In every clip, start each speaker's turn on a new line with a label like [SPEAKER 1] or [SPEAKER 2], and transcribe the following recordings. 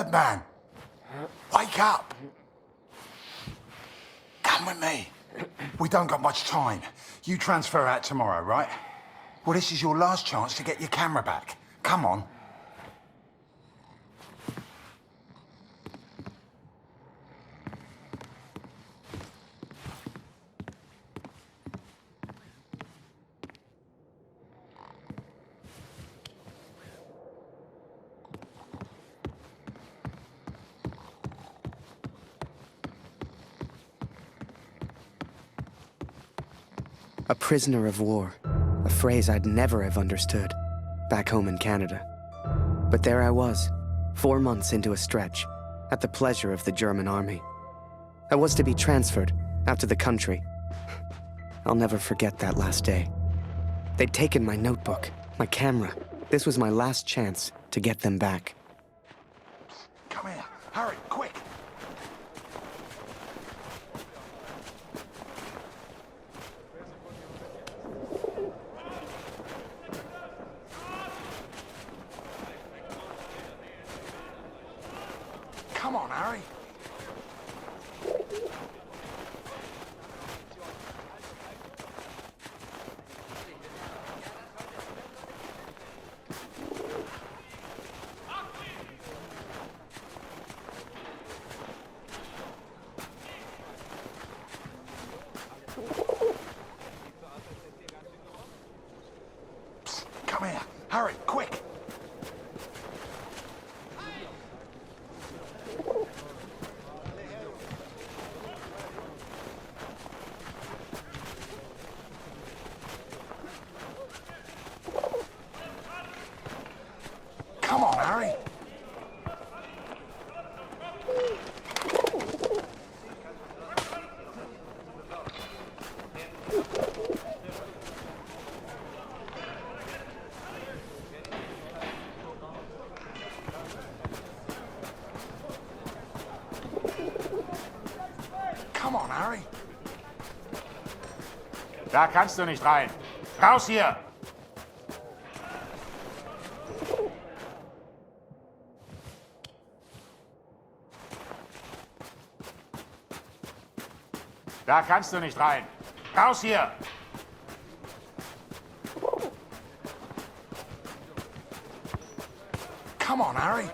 [SPEAKER 1] Birdman! Wake up! Come with me. We don't got much time. You transfer out tomorrow, right? Well, this is your last chance to get your camera back. Come on.
[SPEAKER 2] A prisoner of war, a phrase I'd never have understood back home in Canada. But there I was, 4 months into a stretch, at the pleasure of the German army. I was to be transferred out to the country. I'll never forget that last day. They'd taken my notebook, my camera. This was my last chance to get them back.
[SPEAKER 1] Come here. Hurry, quick. Come on, Harry. Psst, come here. Hurry, quick. Come on, Harry. Come on, Harry.
[SPEAKER 3] Da kannst du nicht rein. Raus hier! Da kannst du nicht rein. Raus hier!
[SPEAKER 1] Come on, Harry.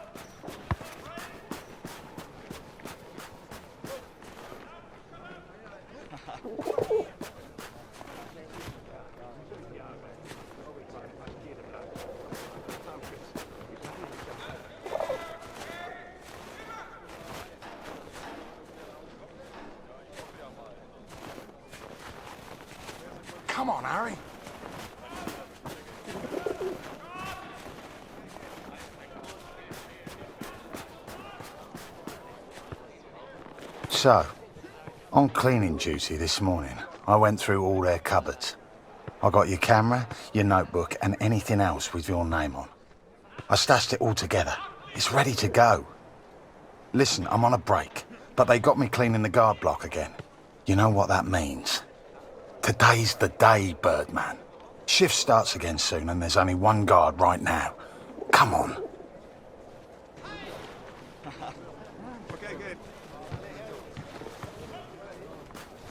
[SPEAKER 1] Come on, Harry. So, on cleaning duty this morning, I went through all their cupboards. I got your camera, your notebook, and anything else with your name on. I stashed it all together. It's ready to go. Listen, I'm on a break, but they got me cleaning the guard block again. You know what that means? Today's the day, Birdman. Shift starts again soon and there's only one guard right now. Come on.
[SPEAKER 4] Okay, good.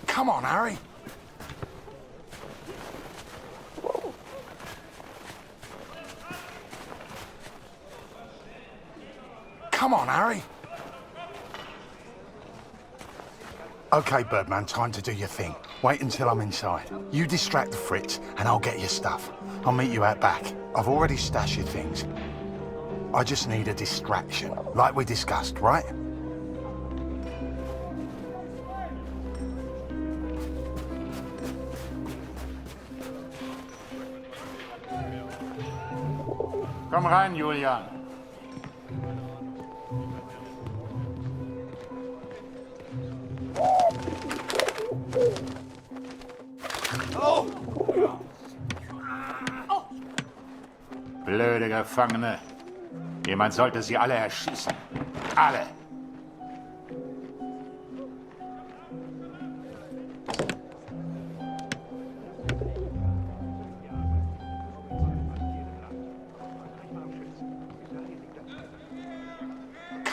[SPEAKER 1] Come on, Harry. Come on, Harry. Okay, Birdman, time to do your thing. Wait until I'm inside. You distract the Fritz, and I'll get your stuff. I'll meet you out back. I've already stashed your things. I just need a distraction, like we discussed, right?
[SPEAKER 3] Komm rein, Julian. Blöde Gefangene. Jemand sollte sie alle erschießen. Alle.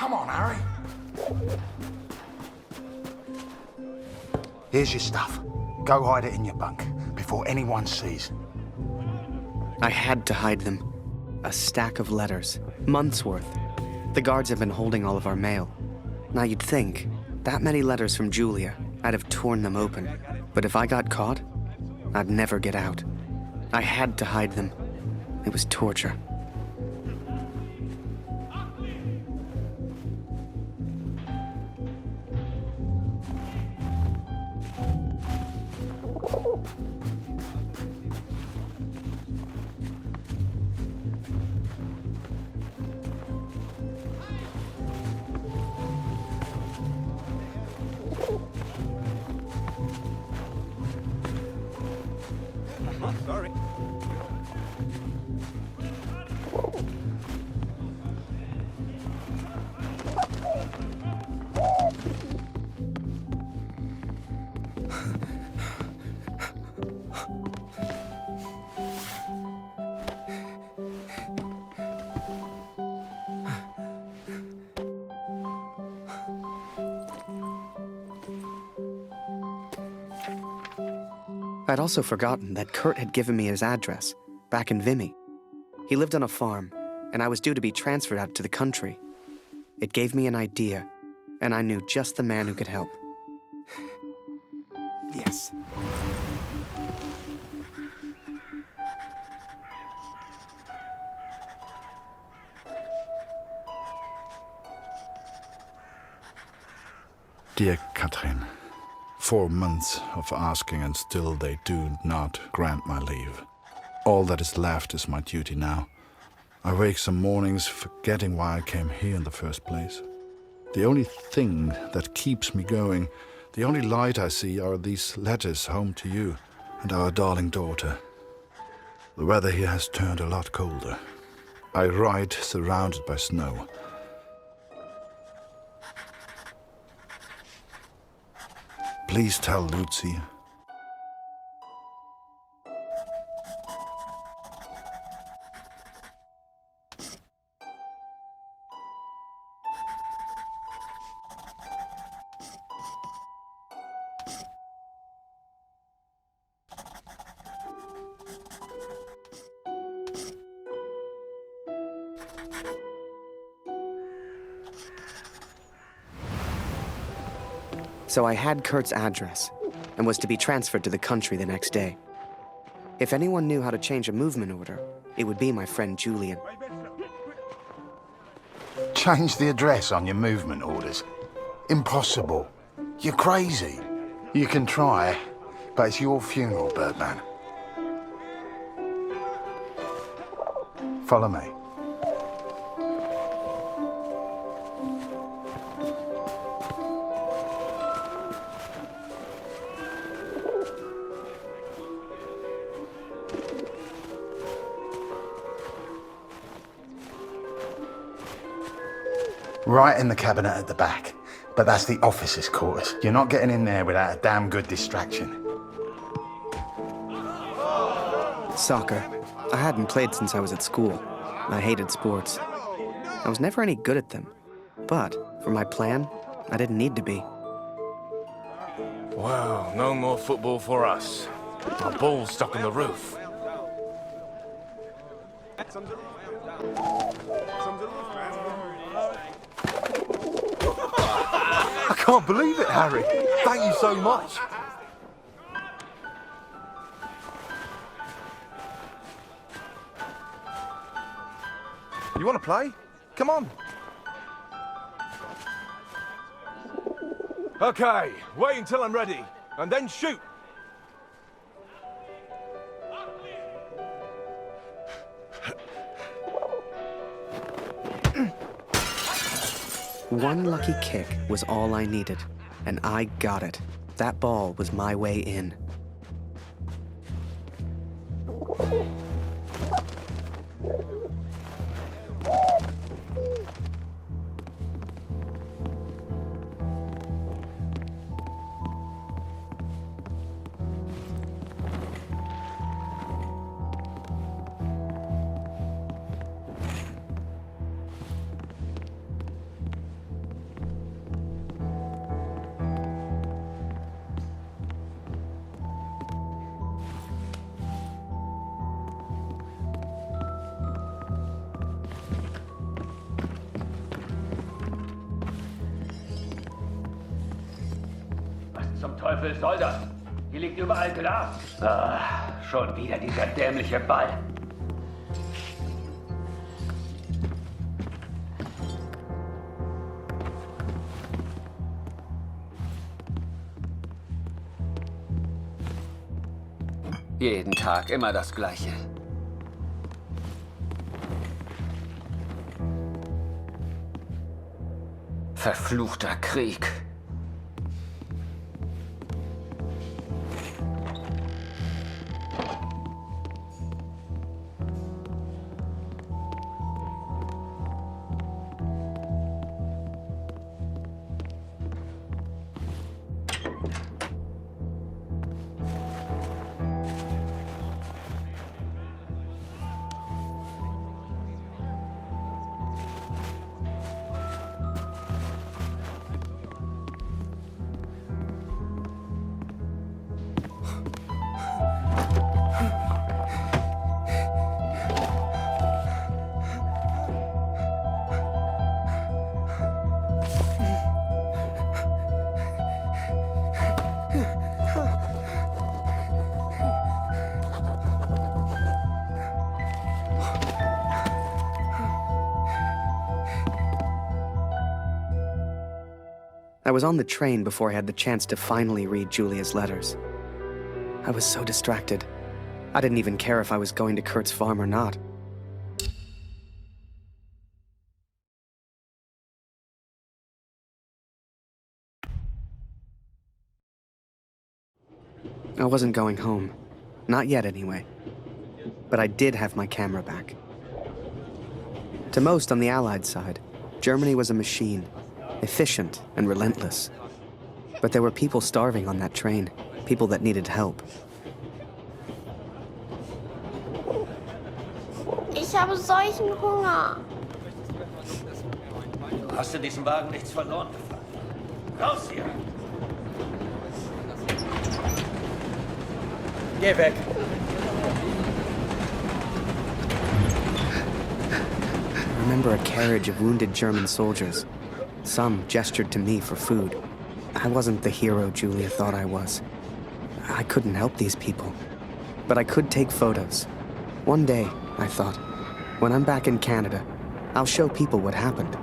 [SPEAKER 1] Come on, Harry. Here's your stuff. Go hide it in your bunk before anyone sees.
[SPEAKER 2] I had to hide them. A stack of letters. Months' worth. The guards have been holding all of our mail. Now you'd think, that many letters from Julia, I'd have torn them open. But if I got caught, I'd never get out. I had to hide them. It was torture.
[SPEAKER 4] Sorry.
[SPEAKER 2] I'd also forgotten that Kurt had given me his address, back in Vimy. He lived on a farm, and I was due to be transferred out to the country. It gave me an idea, and I knew just the man who could help. Yes.
[SPEAKER 5] Dear Katrin, 4 months of asking and still they do not grant my leave. All that is left is my duty now. I wake some mornings forgetting why I came here in the first place. The only thing that keeps me going, the only light I see are these letters home to you and our darling daughter. The weather here has turned a lot colder. I ride surrounded by snow. Please tell Lucy.
[SPEAKER 2] So I had Kurt's address, and was to be transferred to the country the next day. If anyone knew how to change a movement order, it would be my friend Julian.
[SPEAKER 1] Change the address on your movement orders. Impossible. You're crazy. You can try, but it's your funeral, Birdman. Follow me. Right in the cabinet at the back. But that's the officers' quarters. You're not getting in there without a damn good distraction.
[SPEAKER 2] Soccer. I hadn't played since I was at school. I hated sports. I was never any good at them. But, for my plan, I didn't need to be.
[SPEAKER 6] Well, no more football for us. Our ball's stuck on the roof.
[SPEAKER 7] I can't believe it, Harry. Thank you so much. You want to play? Come on. Okay, wait until I'm ready, and then shoot.
[SPEAKER 2] One lucky kick was all I needed, and I got it. That ball was my way in.
[SPEAKER 8] Teufel soll das? Hier liegt überall Glas. Ah, schon wieder dieser dämliche Ball.
[SPEAKER 2] Jeden Tag immer das Gleiche. Verfluchter Krieg. I was on the train before I had the chance to finally read Julia's letters. I was so distracted. I didn't even care if I was going to Kurt's farm or not. I wasn't going home. Not yet, anyway. But I did have my camera back. To most on the Allied side, Germany was a machine. Efficient and relentless. But there were people starving on that train, people that needed help.
[SPEAKER 9] Ich habe solchen Hunger.
[SPEAKER 8] Hast du diesem Wagen nichts verloren? Raus hier! Geh weg!
[SPEAKER 2] I remember a carriage of wounded German soldiers. Some gestured to me for food. I wasn't the hero Julia thought I was. I couldn't help these people. But I could take photos. One day, I thought, when I'm back in Canada, I'll show people what happened.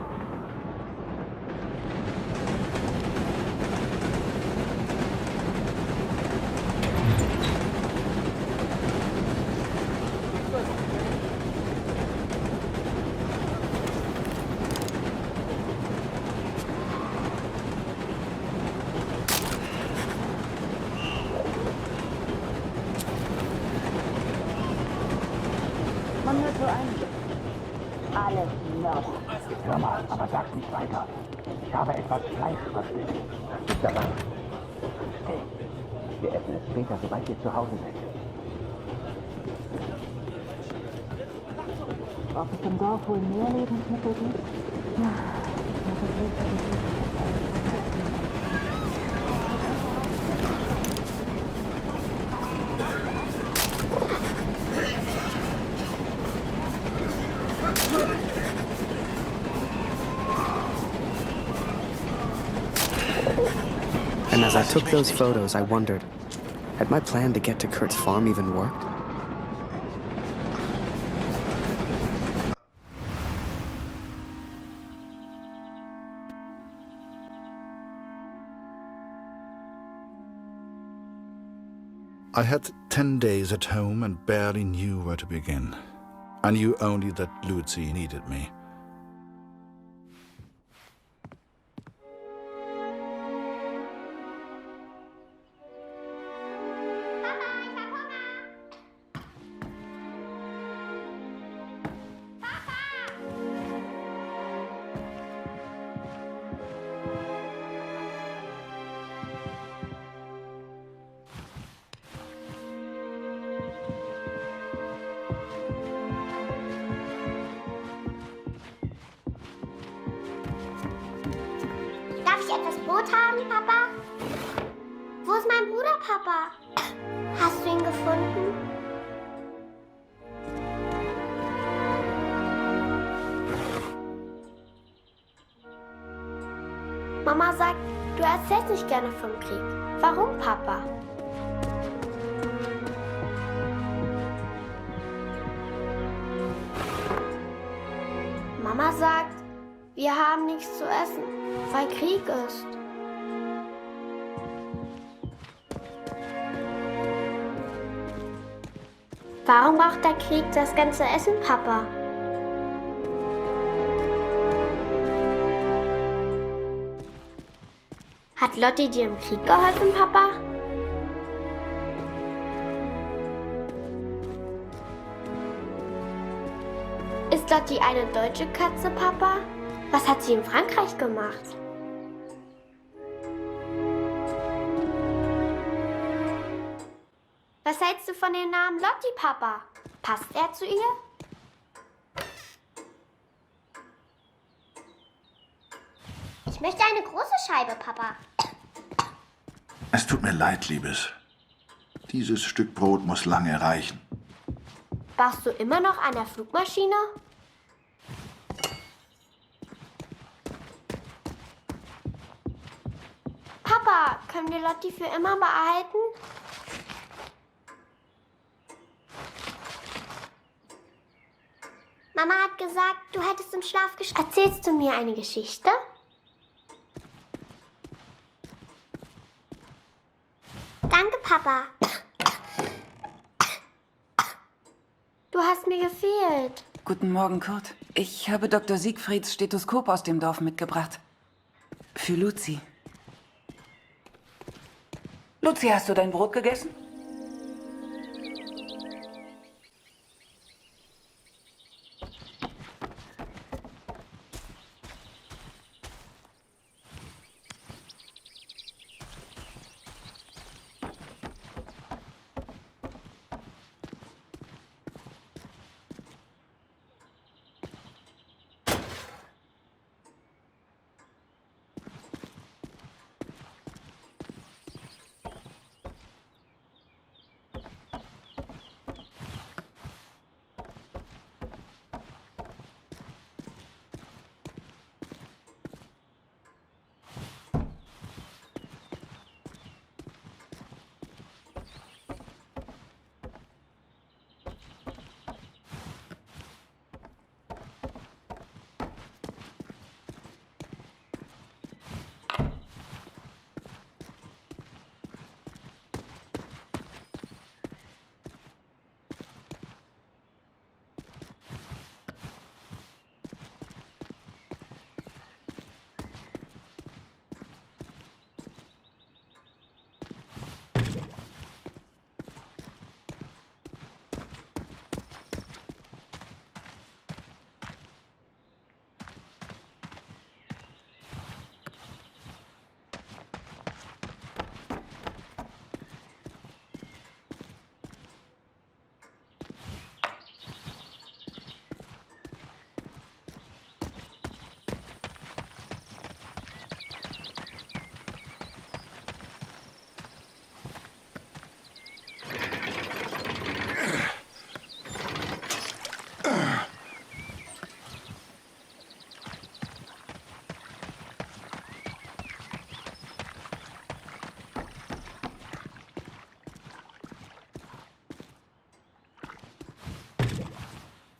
[SPEAKER 8] Hör mal, aber sag nicht weiter. Ich habe etwas Fleisch versteckt. Das ist dabei. Hey, wir essen es später, sobald wir zu Hause sind.
[SPEAKER 10] Ob es im Dorf wohl mehr Lebensmittel gibt? Ja,
[SPEAKER 2] And as I took those photos, I wondered, had my plan to get to Kurt's farm even worked?
[SPEAKER 5] I had 10 days at home and barely knew where to begin. I knew only that Lucy needed me.
[SPEAKER 9] Darf ich etwas Brot haben, Papa? Wo ist mein Bruder, Papa? Hast du ihn gefunden? Mama sagt, Du erzählst nicht gerne vom Krieg. Warum, Papa? Mama sagt, wir haben nichts zu essen, weil Krieg ist. Warum braucht der Krieg das ganze Essen, Papa? Hat Lotti dir im Krieg geholfen, Papa? Ist Lotti eine deutsche Katze, Papa? Was hat sie in Frankreich gemacht? Was hältst du von dem Namen Lotti, Papa? Passt er zu ihr? Ich möchte eine große Scheibe, Papa.
[SPEAKER 11] Es tut mir leid, Liebes. Dieses Stück Brot muss lange reichen.
[SPEAKER 9] Baust du immer noch an der Flugmaschine? Papa, können wir Lotti für immer behalten? Mama hat gesagt, du hättest im Schlaf geschlafen. Erzählst du mir eine Geschichte? Danke, Papa. Du hast mir gefehlt.
[SPEAKER 12] Guten Morgen, Kurt. Ich habe Dr. Siegfrieds Stethoskop aus dem Dorf mitgebracht. Für Luzi. Luzi, hast du dein Brot gegessen?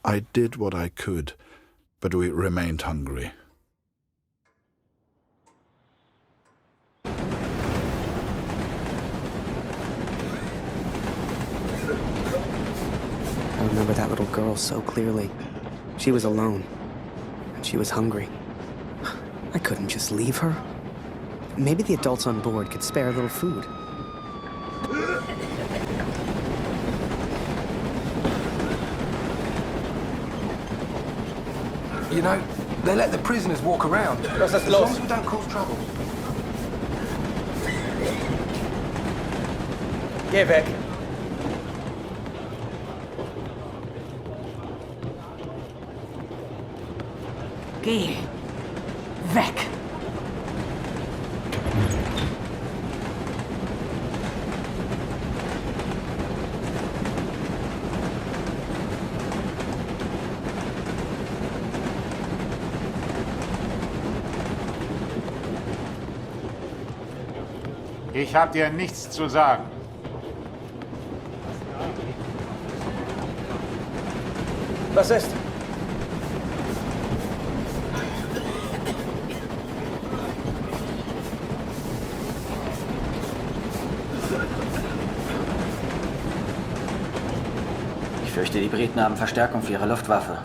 [SPEAKER 5] I did what I could, but we remained hungry.
[SPEAKER 2] I remember that little girl so clearly. She was alone, and she was hungry. I couldn't just leave her. Maybe the adults on board could spare a little food.
[SPEAKER 13] You know, they let the prisoners walk around. As long as we don't cause trouble. Geh weg.
[SPEAKER 12] Geh weg.
[SPEAKER 3] Ich habe dir nichts zu sagen.
[SPEAKER 13] Was ist?
[SPEAKER 14] Ich fürchte, die Briten haben Verstärkung für ihre Luftwaffe.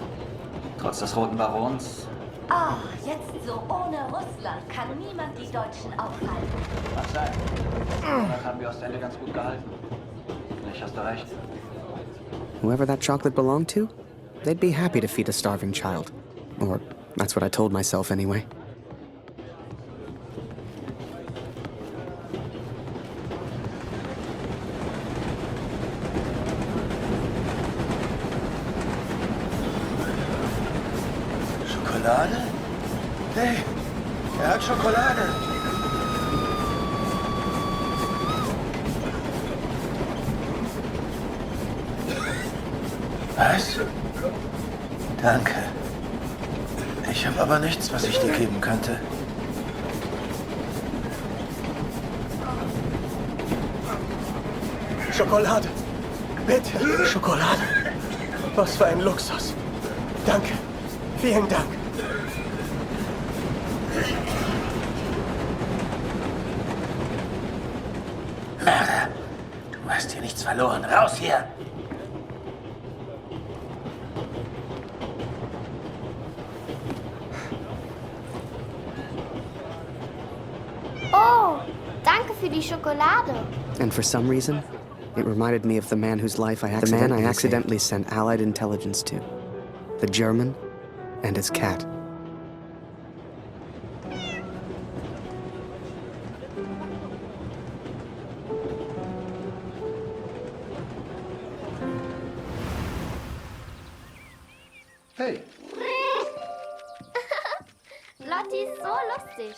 [SPEAKER 14] Trotz des Roten Barons.
[SPEAKER 10] Ah, jetzt so ohne Russland kann niemand die Deutschen aufhalten.
[SPEAKER 14] Mag sein. Das haben wir Ostende ganz gut gehalten. Nicht, hast du recht.
[SPEAKER 2] Whoever that chocolate belonged to, they'd be happy to feed a starving child. Or that's what I told myself anyway.
[SPEAKER 13] Schokolade? Hey, er hat Schokolade. Was? Danke. Ich habe aber nichts, was ich dir geben könnte. Schokolade. Bitte, Schokolade. Was für ein Luxus. Danke. Vielen Dank.
[SPEAKER 8] Mara, du hast hier nichts verloren. Raus hier!
[SPEAKER 9] Oh, danke für die Schokolade.
[SPEAKER 2] And for some reason, it reminded me of the man whose life I accidentally sent Allied intelligence to. The German and his cat.
[SPEAKER 11] Hey,
[SPEAKER 9] Lotti ist so lustig.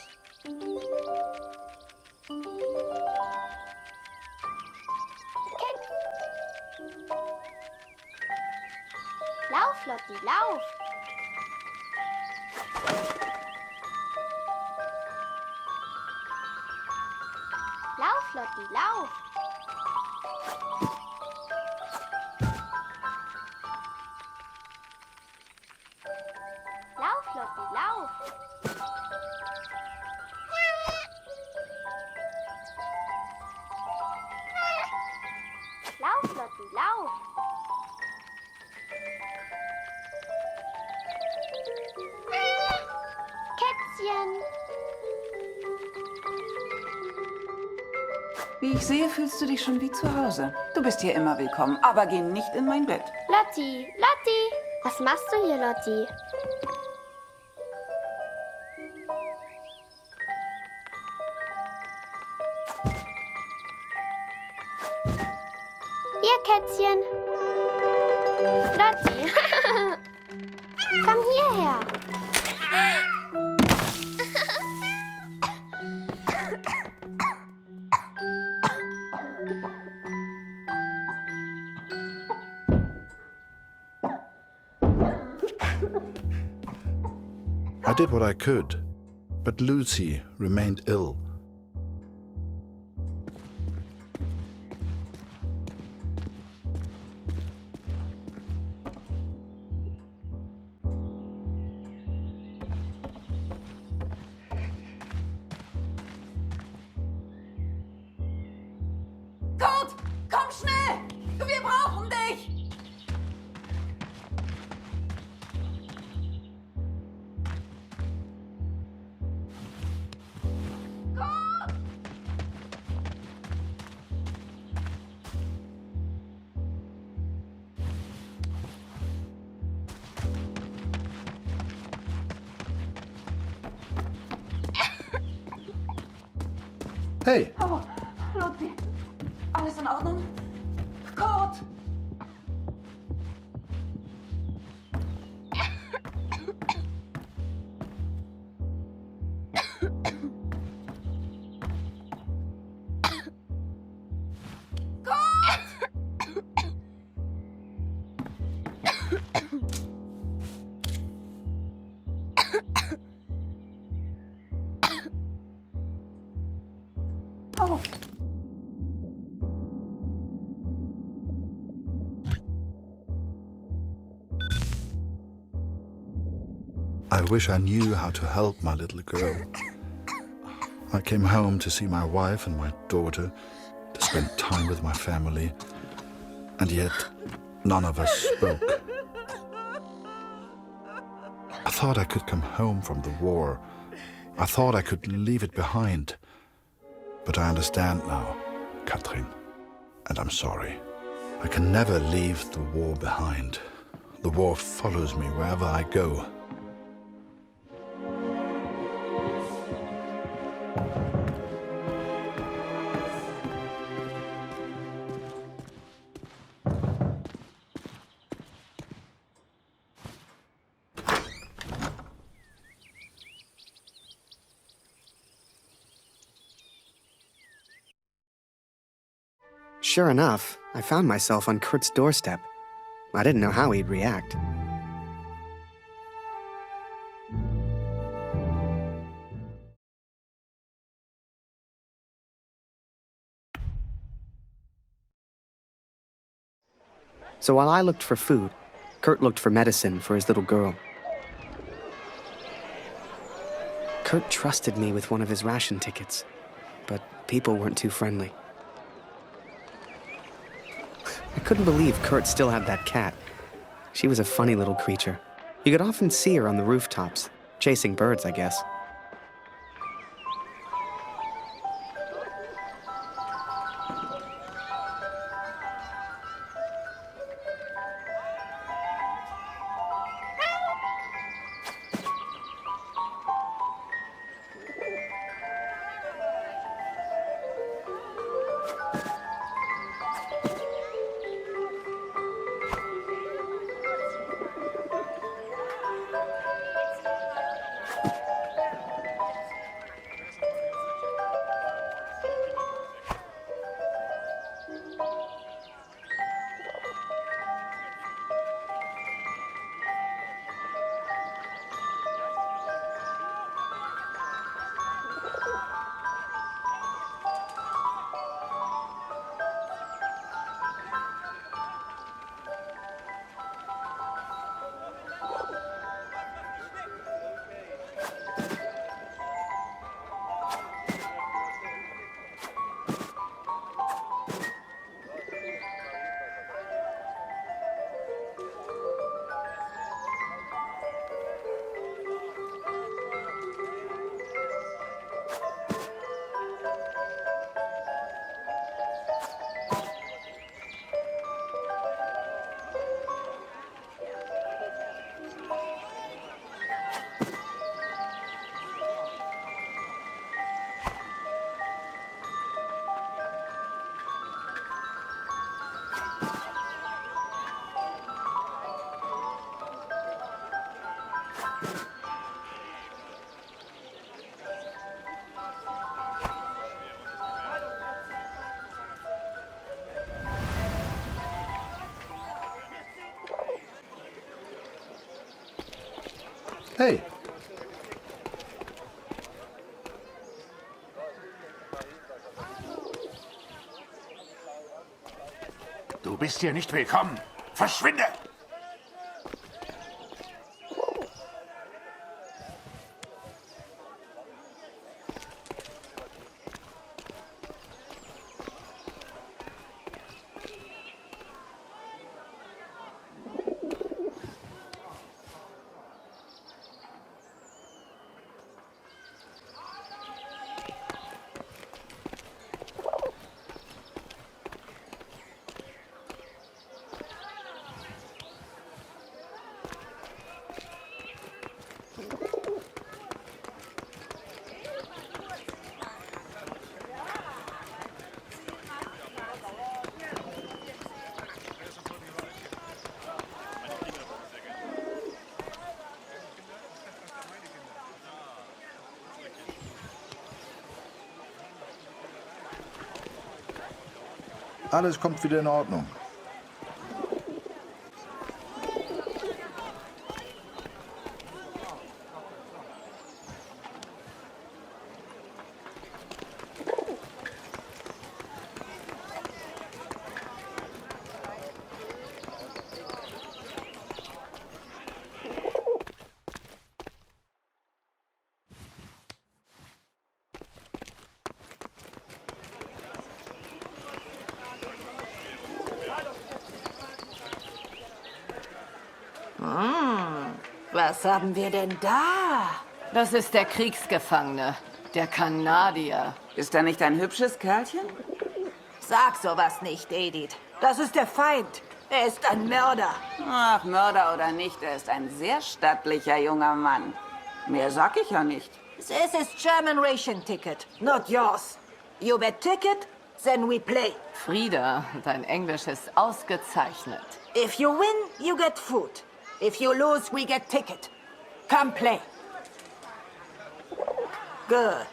[SPEAKER 9] Lauf, Lotti, lauf. Lauf, Lotti, lauf. Lauf, Lotti, lauf. Lauf, Lotti, lauf. Kätzchen.
[SPEAKER 12] Wie ich sehe, fühlst du dich schon wie zu Hause. Du bist hier immer willkommen, aber geh nicht in mein Bett.
[SPEAKER 9] Lotti, Lotti. Was machst du hier, Lotti? Hier, Kätzchen. Lotti. Komm hierher.
[SPEAKER 5] I did what I could, but Lucy remained ill.
[SPEAKER 12] Kurt, komm schnell! Wir brauchen dich!
[SPEAKER 5] Hey!
[SPEAKER 12] Oh, Lotti, alles in Ordnung? Kurt!
[SPEAKER 10] Oh.
[SPEAKER 5] I wish I knew how to help my little girl. I came home to see my wife and my daughter, to spend time with my family, and yet none of us spoke. I thought I could come home from the war. I thought I could leave it behind. But I understand now, Katrin, and I'm sorry. I can never leave the war behind. The war follows me wherever I go.
[SPEAKER 2] Sure enough, I found myself on Kurt's doorstep. I didn't know how he'd react. So while I looked for food, Kurt looked for medicine for his little girl. Kurt trusted me with one of his ration tickets, but people weren't too friendly. I couldn't believe Kurt still had that cat. She was a funny little creature. You could often see her on the rooftops, chasing birds, I guess.
[SPEAKER 11] Hey.
[SPEAKER 3] Du bist hier nicht willkommen. Verschwinde!
[SPEAKER 11] Alles kommt wieder in Ordnung.
[SPEAKER 10] Was haben wir denn da?
[SPEAKER 12] Das ist der Kriegsgefangene, der Kanadier. Ist er nicht ein hübsches Kerlchen?
[SPEAKER 10] Sag sowas nicht, Edith. Das ist der Feind. Er ist ein Mörder.
[SPEAKER 12] Ach, Mörder oder nicht, er ist ein sehr stattlicher junger Mann. Mehr sag ich ja nicht.
[SPEAKER 10] This is German ration ticket, not yours. You bet ticket, then we play.
[SPEAKER 12] Frieda, dein Englisch ist ausgezeichnet.
[SPEAKER 10] If you win, you get food. If you lose, we get ticket. Come play. Good.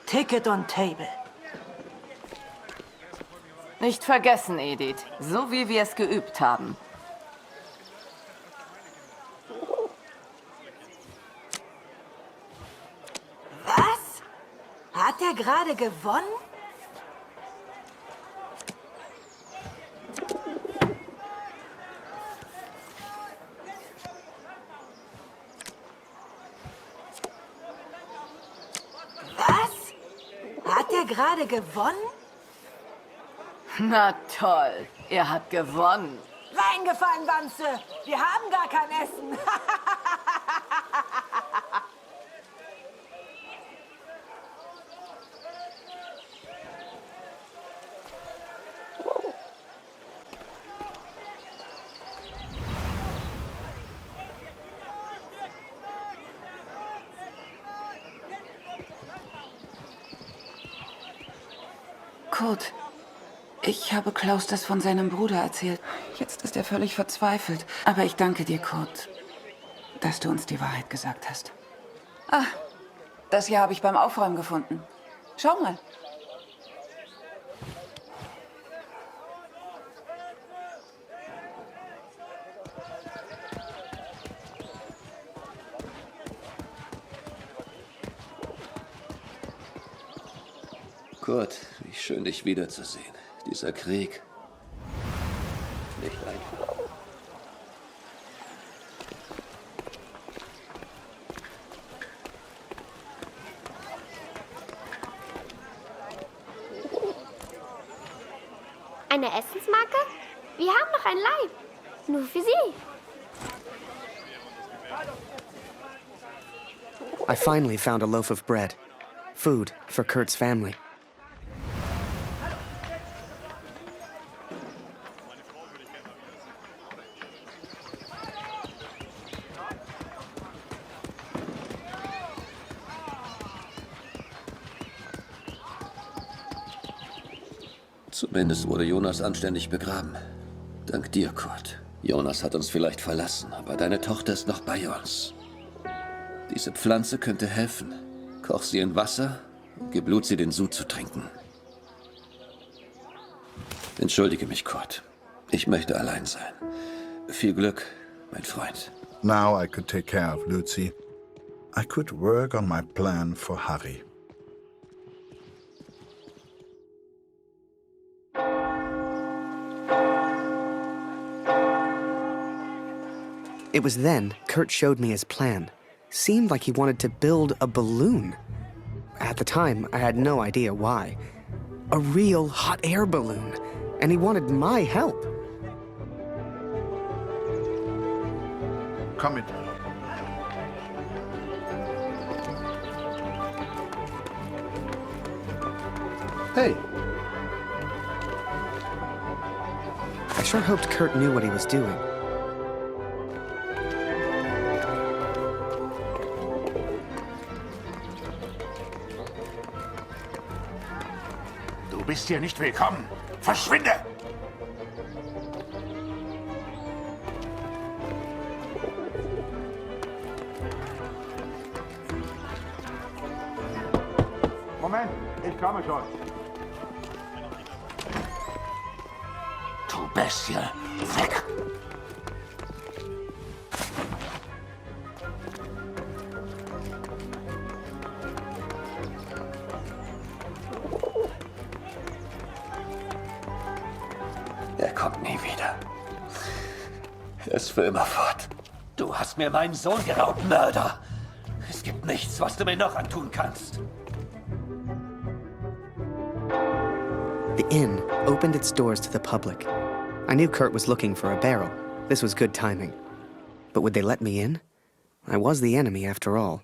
[SPEAKER 10] Ticket on table.
[SPEAKER 12] Nicht vergessen, Edith. So wie wir es geübt haben.
[SPEAKER 10] Was? Hat er gerade gewonnen? Was? Hat er gerade gewonnen?
[SPEAKER 12] Na toll, er hat gewonnen.
[SPEAKER 10] Reingefallen, Wanze! Wir haben gar kein Essen!
[SPEAKER 12] Kurt, ich habe Klaus das von seinem Bruder erzählt. Jetzt ist er völlig verzweifelt. Aber ich danke dir, Kurt, dass du uns die Wahrheit gesagt hast. Ah, das hier habe ich beim Aufräumen gefunden. Schau mal.
[SPEAKER 13] Kurt, wie schön, dich wiederzusehen. Dieser Krieg. Nicht einfach.
[SPEAKER 9] Eine Essensmarke? Wir haben noch ein Leib. Nur für Sie.
[SPEAKER 2] I finally found a loaf of bread. Food for Kurt's family.
[SPEAKER 13] Zumindest wurde Jonas anständig begraben. Dank dir, Kurt. Jonas hat uns vielleicht verlassen, aber deine Tochter ist noch bei uns. Diese Pflanze könnte helfen. Koch sie in Wasser und gib Luzi den Sud zu trinken. Entschuldige mich, Kurt. Ich möchte allein sein. Viel Glück, mein Freund.
[SPEAKER 5] Now I could take care of Luzi. I could work on my plan for Harry.
[SPEAKER 2] It was then Kurt showed me his plan. Seemed like he wanted to build a balloon. At the time, I had no idea why. A real hot air balloon. And he wanted my help.
[SPEAKER 5] Komm mit.
[SPEAKER 2] Hey. I sure hoped Kurt knew what he was doing.
[SPEAKER 3] Du bist hier nicht willkommen. Verschwinde!
[SPEAKER 7] Moment, ich komme schon.
[SPEAKER 3] Du Bestie, weg!
[SPEAKER 13] Er kommt nie wieder. Er ist für immer fort. Du hast mir meinen Sohn geraubt, Mörder. Es gibt nichts, was du mir noch antun kannst.
[SPEAKER 2] The inn opened its doors to the public. I knew Kurt was looking for a barrel. This was good timing. But would they let me in? I was the enemy after all.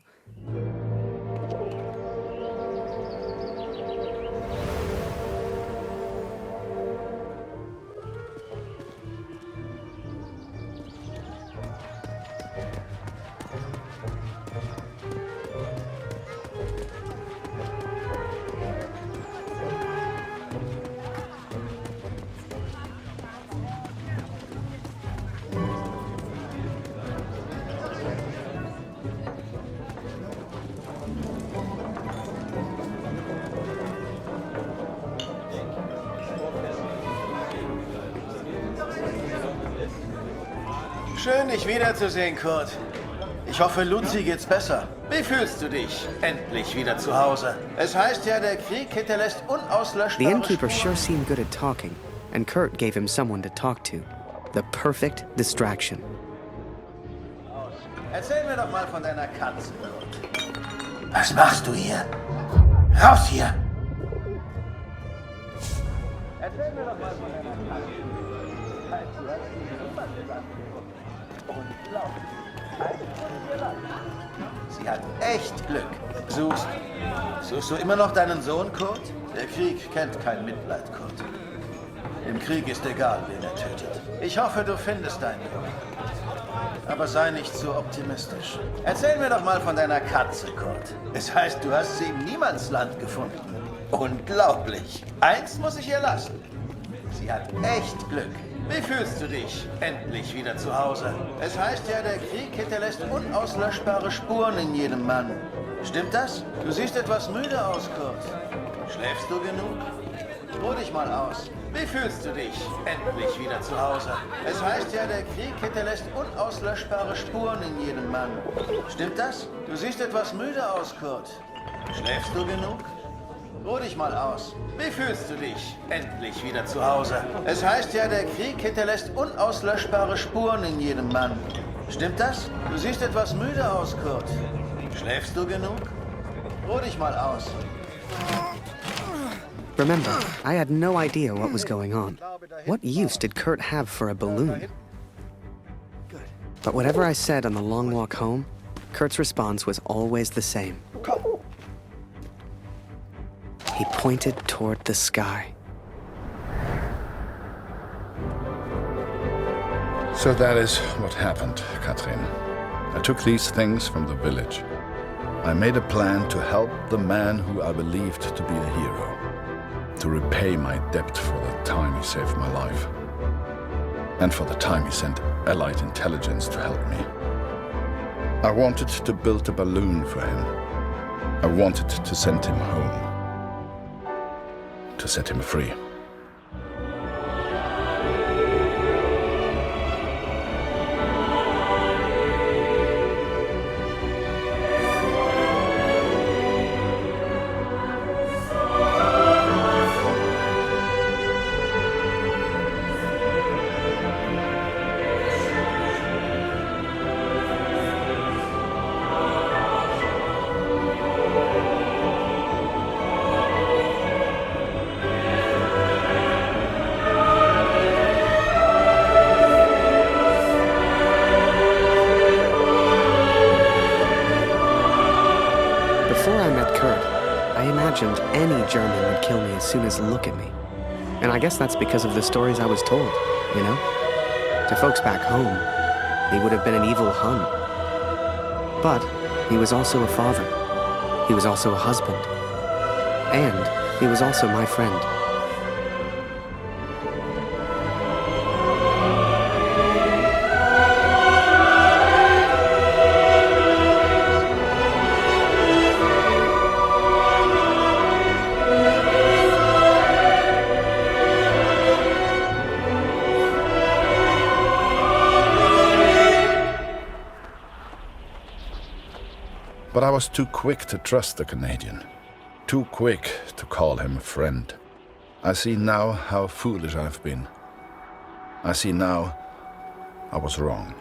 [SPEAKER 15] Schön, dich wiederzusehen, Kurt. Ich hoffe, Luzi geht's besser. Wie fühlst du dich? Endlich wieder zu Hause. Es heißt ja, der Krieg hinterlässt unauslöschbare
[SPEAKER 2] The innkeeper
[SPEAKER 15] Spuren.
[SPEAKER 2] sure seemed good at talking, and Kurt gave him someone to talk to. The perfect distraction.
[SPEAKER 15] Erzähl mir doch mal von deiner Katze, Kurt. Was machst du hier? Raus hier! Erzähl mir doch mal von deiner Katze. Sie hat echt Glück. Suchst du immer noch deinen Sohn, Kurt? Der Krieg kennt kein Mitleid, Kurt. Im Krieg ist egal, wen er tötet. Ich hoffe, du findest deinen Jungen. Aber sei nicht so optimistisch. Erzähl mir doch mal von deiner Katze, Kurt. Es heißt, du hast sie im Niemandsland gefunden. Unglaublich. Eins muss ich ihr lassen. Sie hat echt Glück. Wie fühlst du dich? Endlich wieder zu Hause. Es heißt ja, der Krieg hinterlässt unauslöschbare Spuren in jedem Mann. Stimmt das? Du siehst etwas müde aus, Kurt. Schläfst du genug? Ruh dich mal aus. Wie fühlst du dich? Endlich wieder zu Hause. Es heißt ja, der Krieg hinterlässt unauslöschbare Spuren in jedem Mann. Stimmt das? Du siehst etwas müde aus, Kurt. Schläfst du genug? Ruh dich mal aus. Wie fühlst du dich? Endlich wieder zu Hause. Es heißt ja, der Krieg hinterlässt unauslöschbare Spuren in jedem Mann. Stimmt das? Du siehst etwas müde aus, Kurt. Schläfst du genug? Ruh dich mal aus.
[SPEAKER 2] Remember, I had no idea what was going on. What use did Kurt have for a balloon? But whatever I said on the long walk home, Kurt's response was always the same. He pointed toward the sky.
[SPEAKER 5] So that is what happened, Katrin. I took these things from the village. I made a plan to help the man who I believed to be a hero, to repay my debt for the time he saved my life, and for the time he sent Allied intelligence to help me. I wanted to build a balloon for him. I wanted to send him home, to set him free.
[SPEAKER 2] Any German would kill me as soon as look at me. And I guess that's because of the stories I was told, you know? To folks back home, he would have been an evil Hun. But he was also a father. He was also a husband. And he was also my friend.
[SPEAKER 5] But I was too quick to trust the Canadian, too quick to call him a friend. I see now how foolish I've been. I see now I was wrong.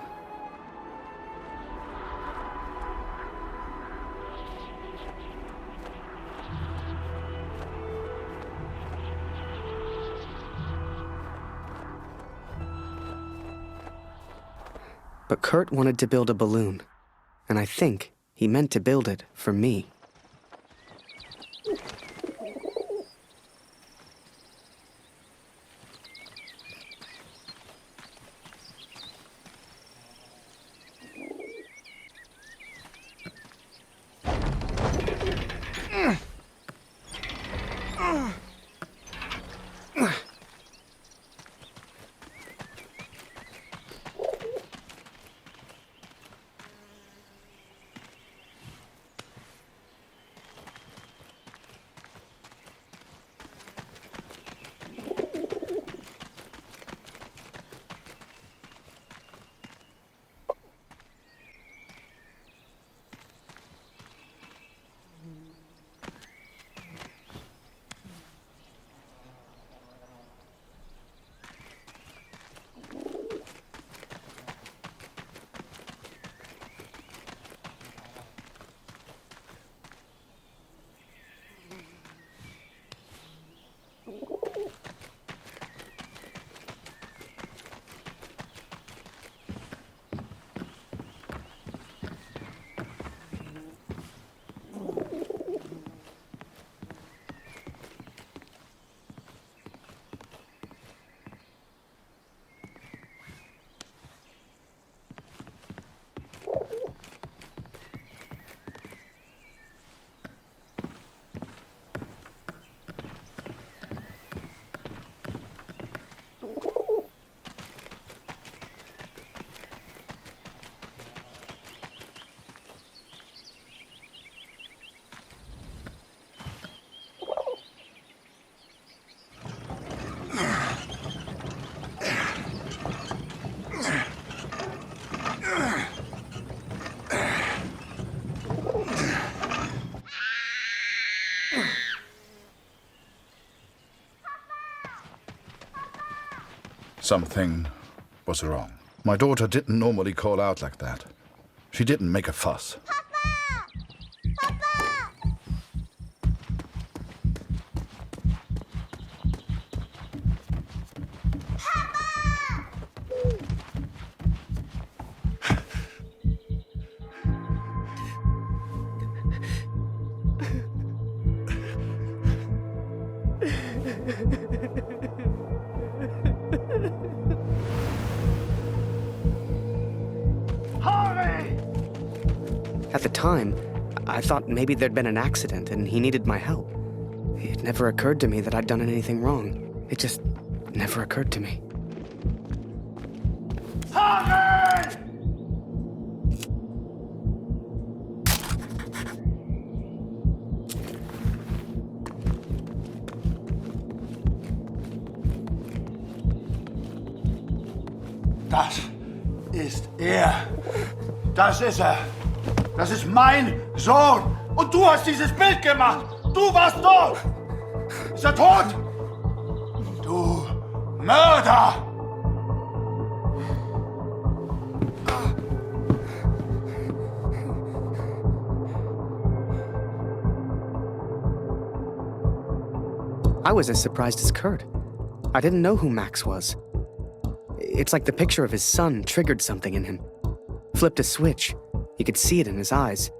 [SPEAKER 2] But Kurt wanted to build a balloon. and I think he meant to build it for me.
[SPEAKER 5] Something was wrong. My daughter didn't normally call out like that. She didn't make a fuss.
[SPEAKER 2] At the time, I thought maybe there'd been an accident and he needed my help. It never occurred to me that I'd done anything wrong. It just never occurred to me.
[SPEAKER 3] Harry! Das ist er. Das ist er. Das ist mein Sohn. Und du hast dieses Bild gemacht. Du warst dort. Ist er tot? Du Mörder!
[SPEAKER 2] I was as surprised as Kurt. I didn't know who Max was. It's like the picture of his son triggered something in him. Flipped a switch. You could see it in his eyes.